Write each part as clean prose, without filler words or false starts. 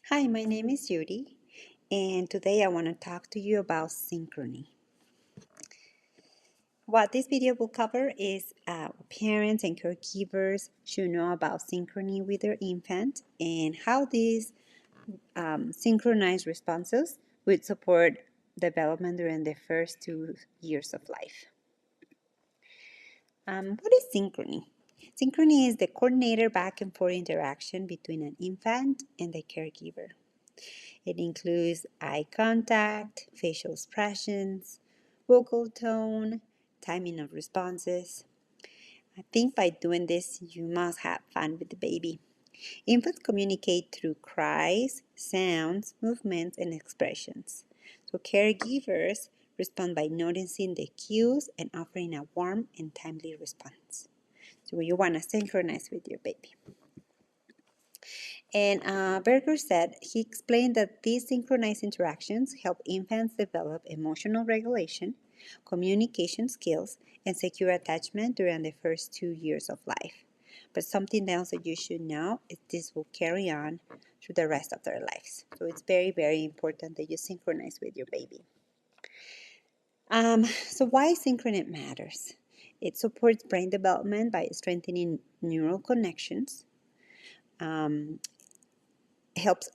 Hi, my name is Judy, and today I want to talk to you about Synchrony. What this video will cover is parents and caregivers should know about Synchrony with their infant and how these synchronized responses would support development during the first 2 years of life. What is Synchrony? Synchrony is the coordinator back and forth interaction between an infant and the caregiver. It includes eye contact, facial expressions, vocal tone, timing of responses. I think by doing this, you must have fun with the baby. Infants communicate through cries, sounds, movements, and expressions. So caregivers respond by noticing the cues and offering a warm and timely response. So you want to synchronize with your baby. And Berger said he explained that these synchronized interactions help infants develop emotional regulation, communication skills, and secure attachment during the first 2 years of life. But something else that you should know is this will carry on through the rest of their lives. So it's very, very important that you synchronize with your baby. So why synchrony matters? It supports brain development by strengthening neural connections. Helps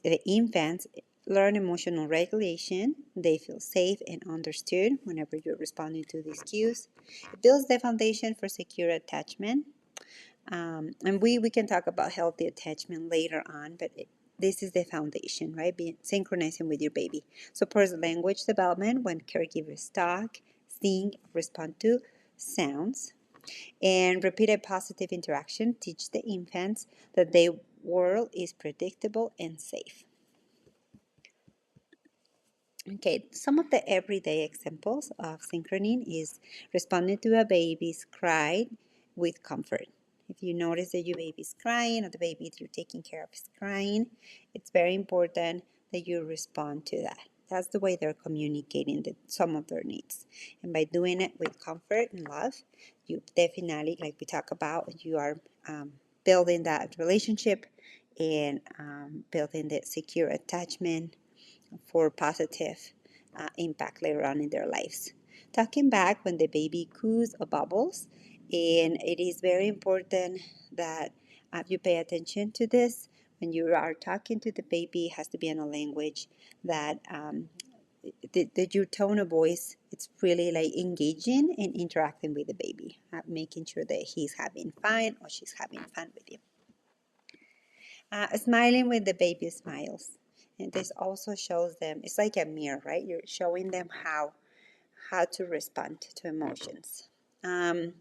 the infants learn emotional regulation. They feel safe and understood whenever you're responding to these cues. It builds the foundation for secure attachment. And we can talk about healthy attachment later on, but this is the foundation, right? Synchronizing with your baby. Supports language development when caregivers talk, sing, respond to sounds. And repeated positive interaction teach the infants that their world is predictable and safe. Okay, some of the everyday examples of synchrony is responding to a baby's cry with comfort. If you notice that your baby's crying or the baby you're taking care of is crying, it's very important that you respond to that. That's the way they're communicating some of their needs. And by doing it with comfort and love, you definitely, like we talk about, you are building that relationship and building the secure attachment for positive impact later on in their lives. Talking back when the baby coos or bubbles, and it is very important that you pay attention to this. When you are talking to the baby, it has to be in a language that your tone of voice, it's really like engaging and interacting with the baby, making sure that he's having fun or she's having fun with you. Smiling with the baby smiles. And this also shows them, it's like a mirror, right? You're showing them how to respond to emotions. And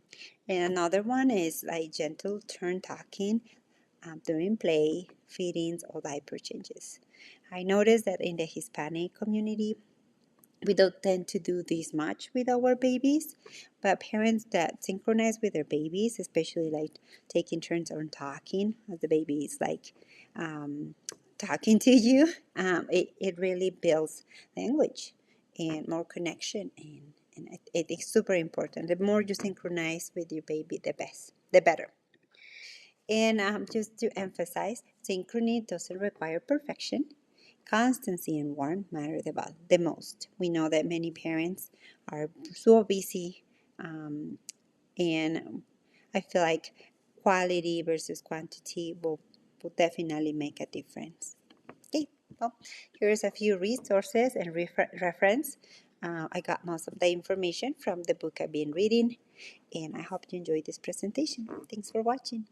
another one is like gentle turn talking during play, feedings, or diaper changes. I noticed that in the Hispanic community, we don't tend to do this much with our babies, but parents that synchronize with their babies, especially like taking turns on talking, as the baby is like talking to you, it really builds language and more connection, and it is super important. The more you synchronize with your baby, the better. And just to emphasize, synchrony doesn't require perfection. Constancy and warmth matter the most. We know that many parents are so busy, and I feel like quality versus quantity will definitely make a difference. Okay, well, here's a few resources and reference. I got most of the information from the book I've been reading, and I hope you enjoyed this presentation. Thanks for watching.